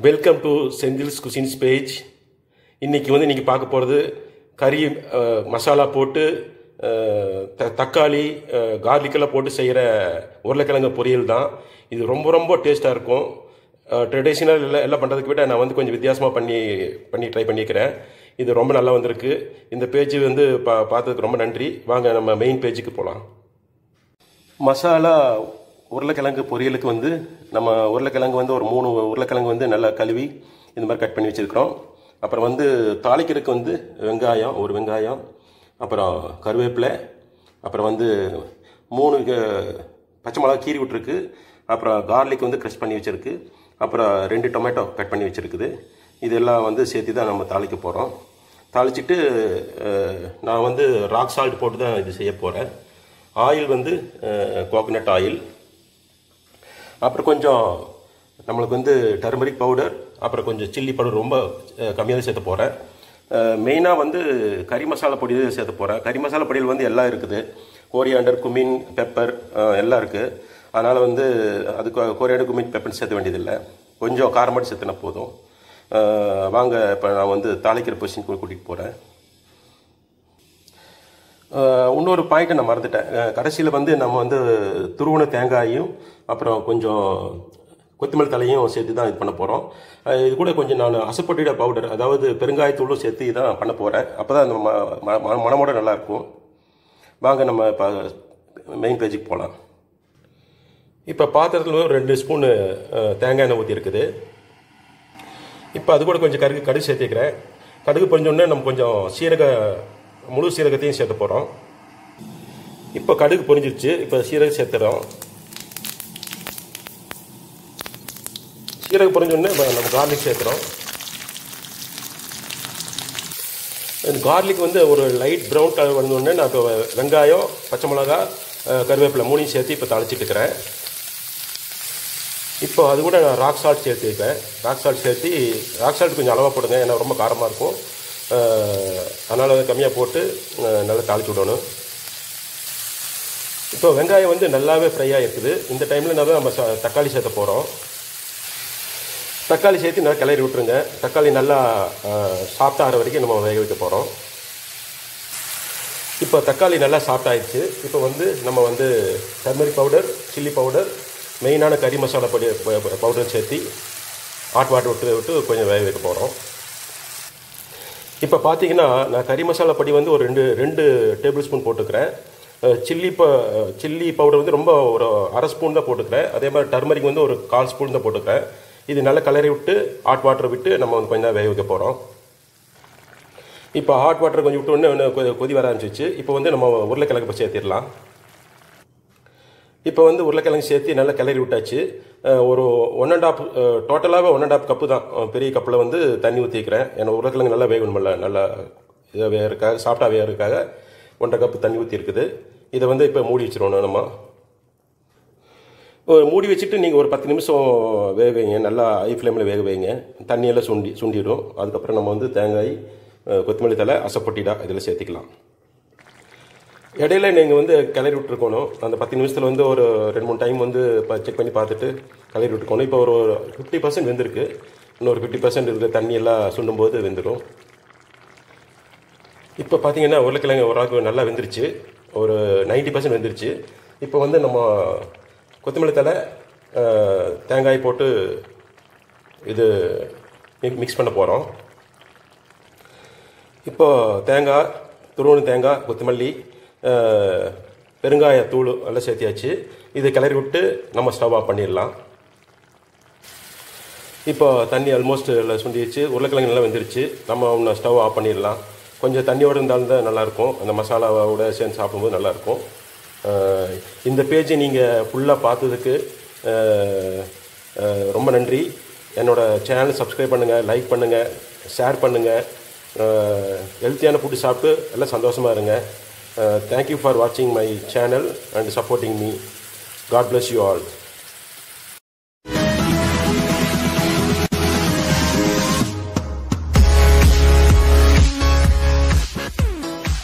Welcome to Senthil's cuisines page. இன்றைக்கி நீங்கள் பார்க்க போகிறது கறி மசாலா போட்டு தக்காளி கார்லிக்கெல்லாம் போட்டு செய்கிற உருளைக்கிழங்கு பொரியல் தான். இது ரொம்ப ரொம்ப டேஸ்ட்டாக இருக்கும். ட்ரெடிஷ்னல் எல்லாம் பண்ணுறதுக்கு விட நான் கொஞ்சம் வித்தியாசமாக பண்ணி ட்ரை பண்ணிக்கிறேன். இது ரொம்ப நல்லா வந்திருக்கு. இந்த பேஜ் பார்த்ததுக்கு ரொம்ப நன்றி. வாங்க நம்ம மெயின் பேஜுக்கு போகலாம். மசாலா உருளைக்கிழங்கு பொரியலுக்கு நம்ம உருளைக்கிழங்கு ஒரு 3 உருளைக்கிழங்கு நல்லா கழுவி இந்த மாதிரி கட் பண்ணி வச்சுருக்கிறோம். அப்புறம் தாளிக்கிறதுக்கு வெங்காயம், ஒரு வெங்காயம், அப்புறம் கருவேப்பிலை, அப்புறம் 3 பச்சை மிளகா கீறி விட்டுருக்கு, அப்புறம் கார்லிக் க்ரஷ் பண்ணி வச்சுருக்கு, அப்புறம் 2 டொமேட்டோ கட் பண்ணி வச்சுருக்குது. இதெல்லாம் சேர்த்து தான் நம்ம தாளிக்க போகிறோம். தாளிச்சிட்டு நான் ராக் சால்ட் போட்டு தான் இது செய்ய போகிறேன். ஆயில் கோகனட் ஆயில், அப்புறம் கொஞ்சம் நம்மளுக்கு டர்மரிக் பவுடர், அப்புறம் கொஞ்சம் சில்லி பவுடர் ரொம்ப கம்மியாக சேர்த்து போகிறேன். மெயினாக கறி மசாலா பொடி சேர்த்து போகிறேன். கறி மசாலா பொடியில் எல்லாம் இருக்குது. கோரியாண்டர், குமின், பெப்பர் எல்லாம் இருக்குது. அதனால் அதுக்கு கோரியாண்டர், குமின், பெப்பர் சேர்த்த வேண்டியதில்லை. கொஞ்சம் காரம் மட்டும் சேர்த்துனா போதும். வாங்க இப்போ நான் தாளிக்கிற பொசிஷனுக்கு கூட்டிகிட்டு போகிறேன். இன்னொரு பாயிண்ட்டை நான் மறந்துட்டேன். கடைசியில் நம்ம துருவன தேங்காயும் அப்புறம் கொஞ்சம் கொத்தமல்லி தலையும் சேர்த்து தான் இது பண்ண போகிறோம். இது கூட கொஞ்சம் நான் அசப்பொட்டிட பவுடர், அதாவது பெருங்காயத்தூளும் சேர்த்து இதான் பண்ண போகிறேன். அப்போ தான் அந்த மனமோட நல்லாயிருக்கும். வாங்க நம்ம இப்போ மெயின் பேஜுக்கு போகலாம். இப்போ பாத்திரத்தில் 2 ஸ்பூனு தேங்காய் எண்ணெய் ஊற்றி இருக்குது. இப்போ அது கூட கொஞ்சம் கடுகு சேர்த்துக்கிறேன். கடுகு பொரிஞ்சோடனே நம்ம கொஞ்சம் முழு சீரகத்தையும் சேர்த்து போகிறோம். இப்போ கடுகு பொரிஞ்சிருச்சு. இப்போ சீரகம் சேர்த்துறோம். சீரகம் பொரிஞ்சோடனே நம்ம கார்லிக் சேர்த்துறோம். கார்லிக் ஒரு லைட் ப்ரௌன் கலர் வந்தோடனே நான் இப்போ வெங்காயம், பச்சை மிளகா, கருவேப்பிலை 3 சேர்த்து இப்போ தாளிச்சிட்டு இருக்கிறேன். இப்போ அது கூட நான் ராக் சால்ட் சேர்த்துருக்கேன். ராக் சால்ட் கொஞ்சம் அளவாக போடுங்க, ஏன்னா ரொம்ப காரமாக இருக்கும். அதனால் கம்மியாக போட்டு நல்லா தாளிச்சு விடணும். இப்போ வெங்காயம் நல்லாவே ஃப்ரையாக இருக்குது. இந்த டைமில் நம்ம தக்காளி சேர்த்த போகிறோம். தக்காளி சேர்த்து நல்லா கிளறி விட்டுருங்க. தக்காளி நல்லா சாஃப்ட் ஆகிற வரைக்கும் நம்ம வேக வைக்க போகிறோம். இப்போ தக்காளி நல்லா சாஃப்ட் ஆகிடுச்சு. இப்போ நம்ம டர்மரிக் பவுடர், சில்லி பவுடர், மெயினான கறி மசாலா பவுடர் சேர்த்து ஹாட் வாட்டர் விட்டு கொஞ்சம் வேக வைக்க போகிறோம். இப்போ பார்த்தீங்கன்னா நான் கறி மசாலா பொடி ஒரு 2 டேபிள் ஸ்பூன் போட்டுக்கிறேன். சில்லி பவுடர் ரொம்ப ஒரு அரை ஸ்பூன் தான் போட்டுக்கிறேன். அதே மாதிரி டர்மரிக் ஒரு 1/4 ஸ்பூன் தான் போட்டுக்கிறேன். இது நல்லா கலரி விட்டு ஹாட் வாட்டர் விட்டு நம்ம கொஞ்சம் நேரம் வேக வைக்க போகிறோம். இப்போ ஹாட் வாட்டர் கொஞ்சம் விட்டு உடனே கொதி வர ஆரம்பிச்சிச்சு. இப்போ நம்ம உருளைக்கிழங்கு சேர்த்திடலாம். இப்போ உருளைக்கிழங்கு சேர்த்து நல்லா கிளறி விட்டாச்சு. ஒரு 1.5 டோட்டலாகவே 1.5 கப்பு தான், பெரிய கப்பில் தண்ணி ஊற்றிக்கிறேன். ஏன்னா உருளைக்கிழங்கு நல்லா வேகணுமில்ல, நல்லா இதாக வேகிறதுக்காக, சாஃப்டாக வேகிறதுக்காக 1.5 கப்பு தண்ணி ஊற்றி இருக்குது. இதை இப்போ மூடி வச்சிடணும். நம்ம மூடி வச்சுட்டு நீங்கள் ஒரு 10 நிமிஷம் வேக வைங்க. நல்லா ஹை ஃப்ளேமில் வேக வைங்க. தண்ணியெல்லாம் சுண்டிடும். அதுக்கப்புறம் நம்ம தேங்காய், கொத்தமல்லி தழை, அசப்பொட்டிடா இதில் சேர்த்திக்கலாம். இடையில நீங்கள் கிளறி விட்டுருக்கணும். அந்த 10 நிமிஷத்தில் ஒரு 2-3 டைம் செக் பண்ணி பார்த்துட்டு கிளறி விட்டுருக்கணும். இப்போ ஒரு 50% வெந்திருக்கு. இன்னொரு 50% இருக்குது. தண்ணியெல்லாம் சுண்டும்போது வெந்துடும். இப்போ பார்த்தீங்கன்னா உருளைக்கிழங்கு ஓரளவுக்கு நல்லா வெந்துருச்சு. ஒரு 90% வெந்துருச்சு. இப்போ நம்ம கொத்தமல்லி தழை, தேங்காய் போட்டு இது மிக்ஸ் பண்ண போகிறோம். இப்போ துருவன தேங்காய், கொத்தமல்லி, பெருங்காயத்தூள் எல்லாம் சேர்த்தியாச்சு. இதை கிளறி விட்டு நம்ம ஸ்டவ் ஆஃப் பண்ணிடலாம். இப்போ தண்ணி ஆல்மோஸ்ட் எல்லாம் சுண்டிடுச்சு. உருளைக்கிழங்கு நல்லா வெந்துருச்சு. நம்ம ஸ்டவ் ஆஃப் பண்ணிடலாம். கொஞ்சம் தண்ணியோடு இருந்தாலும் தான் நல்லாயிருக்கும். அந்த மசாலாவோட சேர்ந்து சாப்பிடும்போது நல்லாயிருக்கும். இந்த பேஜை நீங்கள் ஃபுல்லாக பார்த்ததுக்கு ரொம்ப நன்றி. என்னோடய சேனலை சப்ஸ்கிரைப் பண்ணுங்கள், லைக் பண்ணுங்கள், ஷேர் பண்ணுங்கள். ஹெல்த்தியான ஃபுட்டு சாப்பிட்டு எல்லாம் சந்தோஷமாக இருங்க. Thank you for watching my channel and supporting me. God bless you all.